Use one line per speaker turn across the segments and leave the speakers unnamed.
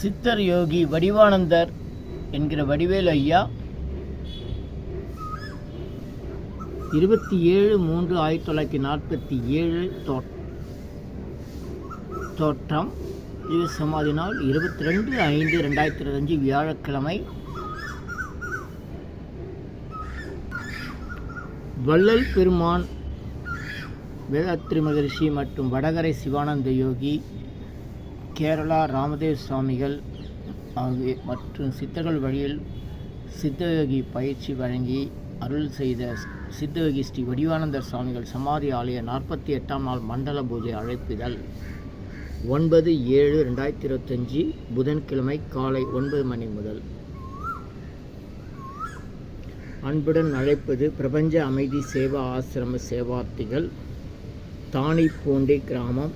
சித்தர் யோகி வடிவானந்தர் என்கிற வடிவேலு ஐயா 27/3/1947 தோற்றம். இது சமாதி நாள் 22/5/2025 வியாழக்கிழமை. வள்ளல் பெருமான், வேதாத்ரி மகரிஷி மற்றும் வடகரை சிவானந்த யோகி, கேரளா ராமதேவ் சுவாமிகள் ஆகிய மற்றும் சித்தர்கள் வழியில் சித்தயோகி பயிற்சி வழங்கி அருள் செய்த சித்தயோகி ஸ்ரீ வடிவானந்தர் சுவாமிகள் சமாதி ஆலய 48ஆம் நாள் மண்டல பூஜை அழைப்பிதழ் 9/7/2025 புதன்கிழமை காலை 9 மணி முதல். அன்புடன் அழைப்பது பிரபஞ்ச அமைதி சேவா ஆசிரம சேவார்த்திகள், தானிப்பூண்டி கிராமம்,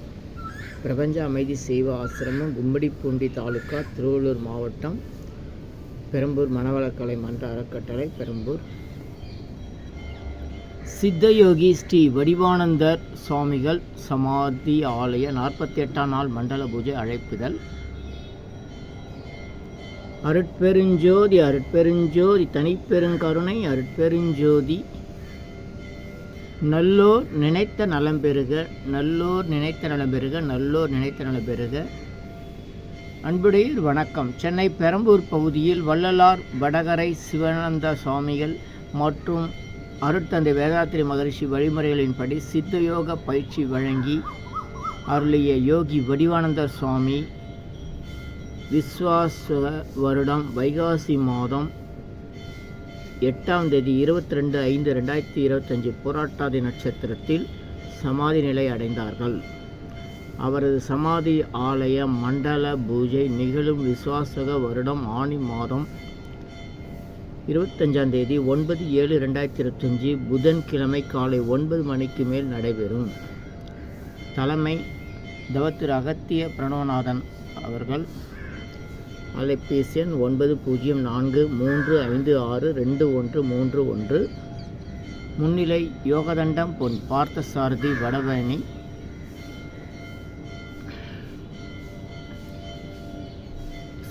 பிரபஞ்ச அமைதி சேவா ஆசிரமம், கும்மிடிப்பூண்டி தாலுகா, திருவள்ளூர் மாவட்டம், பெரம்பூர் மனவளக்கலை மன்ற அறக்கட்டளை, பெரம்பூர். சித்தயோகி ஸ்ரீ வடிவானந்தர் சுவாமிகள் சமாதி ஆலய 48ஆம் நாள் மண்டல பூஜை அழைப்புதல். அருட்பெருஞ்சோதி அருட்பெருஞ்சோதி தனிப்பெருங்கருணை அருட்பெருஞ்சோதி. நல்லோர் நினைத்த நலம் பெறுக, நல்லோர் நினைத்த நலம் பெறுக, நல்லோர் நினைத்த நலம் பெறுக. அன்புடையீர் வணக்கம். சென்னை பெரம்பூர் பகுதியில் வள்ளலார் வடகரை சிவானந்த சுவாமிகள் மற்றும் அருட்தந்தை வேதாத்ரி மகரிஷி வழிமுறைகளின்படி சித்தயோக பயிற்சி வழங்கி அருளிய யோகி வடிவானந்தர் சுவாமி விஸ்வாச வருடம் வைகாசி மாதம் 8ஆம் தேதி 22/5/2025 போராட்டாதி நட்சத்திரத்தில் சமாதி நிலை அடைந்தார்கள். அவரது சமாதி ஆலய மண்டல பூஜை நிகழும் விஸ்வாசக வருடம் ஆனி மாதம் 25ஆம் தேதி 9/7/2025 புதன்கிழமை காலை 9 மணிக்கு மேல் நடைபெறும். தலைமை தவத்திரு அகத்திய பிரணவநாதன் அவர்கள். அலைபேசி எண் 9043562131. முன்னிலை யோகதண்டம் பொன் பார்த்தசாரதி வடபழனி.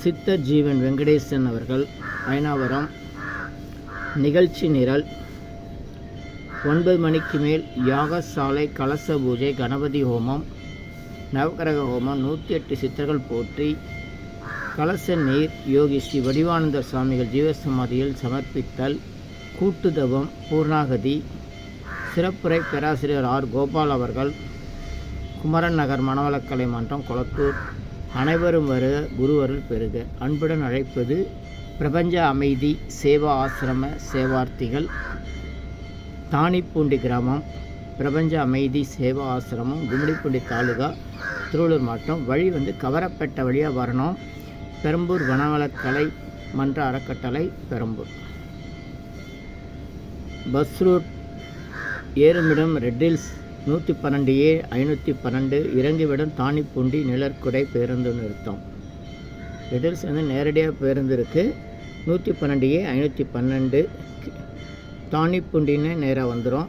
சித்தர் ஜீவன் வெங்கடேசன் அவர்கள் அயனாவரம். நிகழ்ச்சி நிரல் 9 மணிக்கு மேல் யாகசாலை கலச பூஜை, கணபதி ஹோமம், நவகிரக ஹோமம், 108 சித்தர்கள் போற்றி, கலச நீர் யோகி ஸ்ரீ வடிவானந்தர் சுவாமிகள் ஜீவசமாதியில் சமர்ப்பித்தல், கூட்டுதவம், பூர்ணாகதி. சிறப்புரை பேராசிரியர் ஆர். கோபால் அவர்கள், குமரன் நகர் மனவளக்கலை மன்றம், கொளத்தூர். அனைவரும் வருக, குருவருள் பெறுக. அன்புடன் அழைப்பது பிரபஞ்ச அமைதி சேவா ஆசிரம சேவார்த்திகள், தானிப்பூண்டி கிராமம், பிரபஞ்ச அமைதி சேவா ஆசிரமம், கும்மிடிப்பூண்டி தாலுகா, திருவள்ளூர் மாவட்டம். வழி கவரப்பேட்டை வழியாக வரணும். பெரம்பூர் வனவளக்கலை மன்ற அறக்கட்டளை, பெரம்பூர். பஸ் ரூட் ஏறுமிடம் ரெட்டில்ஸ் 112A 512. இறங்கிவிடம் தானிப்பூண்டி நிழற்குடை பேருந்து நிறுத்தம். ரெட்டில்ஸ் நேரடியாக பேருந்து இருக்குது. 112A 512. தானிப்பூண்டின்னு நேராக வந்துடும்.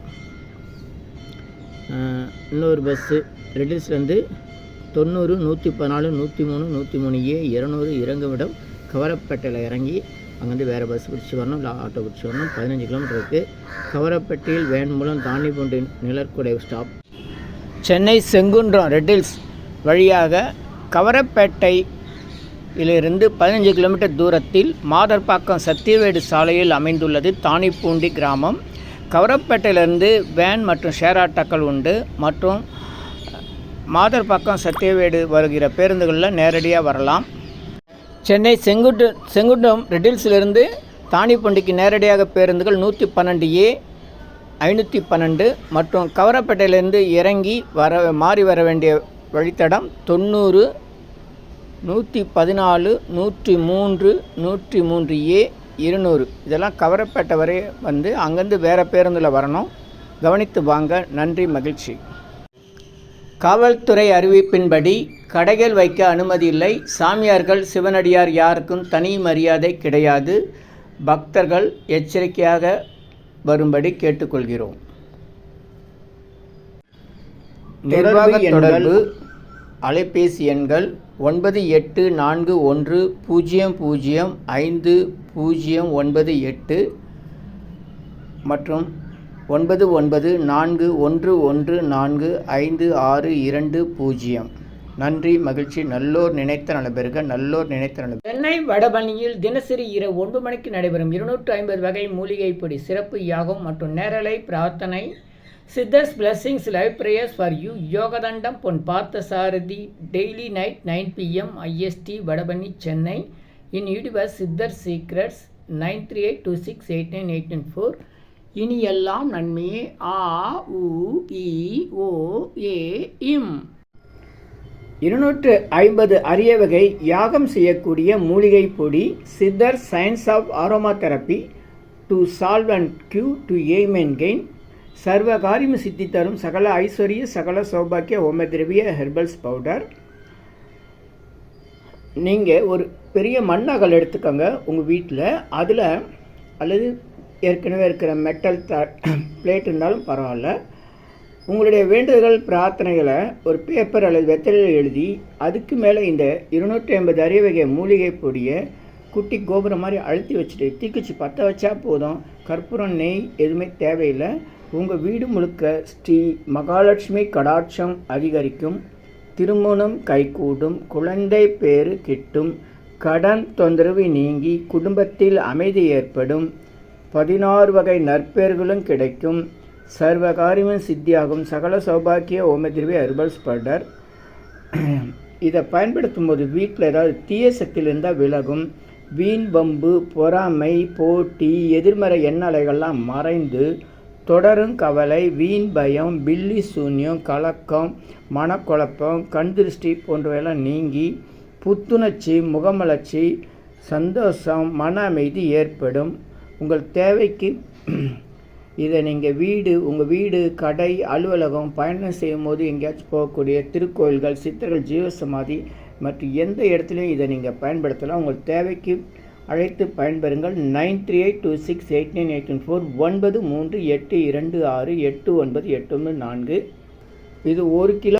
இன்னொரு பஸ்ஸு ரெட்டில்ஸ்லேருந்து 90, 114, 103, 103A 200 இறங்குமிடம் கவரப்பேட்டையில் இறங்கி அங்கேருந்து வேறு பஸ் பிடிச்சி வரணும், இல்லை ஆட்டோ பிடிச்சி வரணும். 15 கிலோமீட்டர் இருக்குது. கவரப்பேட்டையில் வேன் மூலம் தானிப்பூண்டி நிழற்குடை ஸ்டாப். சென்னை செங்குன்றம் ரெட்டில்ஸ் வழியாக கவரப்பேட்டையிலிருந்து 15 கிலோமீட்டர் தூரத்தில் மாதர்பாக்கம் சத்தியவேடு சாலையில் அமைந்துள்ளது தானிப்பூண்டி கிராமம். கவரப்பேட்டையிலிருந்து வேன் மற்றும் ஷேர் ஆட்டோக்கள் உண்டு மற்றும் மாதர்பாக்கம் சத்தியவேடு வருகிற பேருந்துகளில் நேரடியாக வரலாம். சென்னை செங்குன்றம் ரெட்டில்ஸிலிருந்து தானிப்பூண்டிக்கு நேரடியாக பேருந்துகள் 112A 512 மற்றும் கவரப்பேட்டையிலிருந்து இறங்கி மாறி வர வேண்டிய வழித்தடம் 90, 114, 103, 103A 200. இதெல்லாம் கவரப்பேட்டை வரை அங்கேருந்து வேறு பேருந்தில் வரணும். கவனித்து வாங்க. நன்றி, மகிழ்ச்சி. காவல்துறை அறிவிப்பின்படி கடைகள் வைக்க அனுமதி இல்லை. சாமியார்கள், சிவனடியார் யாருக்கும் தனி மரியாதை கிடையாது. பக்தர்கள் எச்சரிக்கையாக வரும்படி கேட்டுக்கொள்கிறோம். நிர்வாக தொடர்பு அலைபேசி எண்கள் 9841005098 மற்றும் 9941145620. நன்றி, மகிழ்ச்சி. நல்லோர் நினைத்த நலபெறுக. நல்லோர் நினைத்த நலபெறுக. சென்னை வடபழனியில் தினசரி இரவு 9 மணிக்கு நடைபெறும் 250 வகை மூலிகை பொடி சிறப்பு யாகம் மற்றும் நேரலை பிரார்த்தனை. Siddhars blessings live prayers for you. யோகதண்டம் Pon Parthasarathy. Daily night 9 PM IST Vadapalani Chennai. In universe Siddhar secrets 9382689894. இனி எல்லாம் நன்மையே. ஆ உ இ ஓ ஏ இம். 250 அரிய வகை யாகம் செய்யக்கூடிய மூலிகை பொடி. சித்தர் science of aroma therapy to solve and cure to aim and gain. சர்வ காரியம் சித்தி தரும் சகல ஐஸ்வர்ய சகல சௌபாக்கிய ஓமதிரவிய ஹெர்பல்ஸ் பவுடர். நீங்கள் ஒரு பெரிய மண்ணகல் எடுத்துக்கோங்க உங்கள் வீட்டில். அதில் அல்லது ஏற்கனவே இருக்கிற மெட்டல் பிளேட் இருந்தாலும் பரவாயில்ல. உங்களுடைய வேண்டுதல்கள் பிரார்த்தனைகளை ஒரு பேப்பர் அல்லது வெத்தலையில் எழுதி அதுக்கு மேலே இந்த 250 அரிய வகை மூலிகை பொடியை குட்டி கோபுரம் மாதிரி அழுத்தி வச்சுட்டு தீக்குச்சி பற்ற வச்சா போதும். கற்பூரம், நெய் எதுவுமே தேவையில்லை. உங்கள் வீடு முழுக்க ஸ்ரீ மகாலட்சுமி கடாட்சம் அதிகரிக்கும். திருமணம் கைகூடும். குழந்தை பேறு கிட்டும். கடன் தொந்தரவு நீங்கி குடும்பத்தில் அமைதி ஏற்படும். 16 வகை நற்பெயர்களும் கிடைக்கும். சர்வகாரியமும் சித்தியாகும். சகல சௌபாக்கிய ஓமதிரவி ஹெர்பல்ஸ் பவுடர். இதை பயன்படுத்தும் போது வீட்டில் ஏதாவது தீய சக்தியில் இருந்தால் விலகும். வீண் வம்பு, பொறாமை, போட்டி, எதிர்மறை எண்ணலைகள்லாம் மறைந்து தொடரும் கவலை, வீண் பயம், பில்லி சூன்யம், கலக்கம், மனக்குழப்பம், கண் திருஷ்டி போன்றவையெல்லாம் நீங்கி புத்துணர்ச்சி, முகமலர்ச்சி, சந்தோஷம், மன அமைதி ஏற்படும். உங்கள் தேவைக்கு இதை நீங்கள் உங்கள் வீடு, கடை, அலுவலகம், பயணம் செய்யும் போது எங்கேயாச்சும் போகக்கூடிய திருக்கோயில்கள், சித்தர்கள் ஜீவசமாதி மற்றும் எந்த இடத்துலையும் இதை நீங்கள் பயன்படுத்தலாம். உங்கள் தேவைக்கு அழைத்து பயன்பெறுங்கள். 9382689894 9382689894. இது 1 கிலோ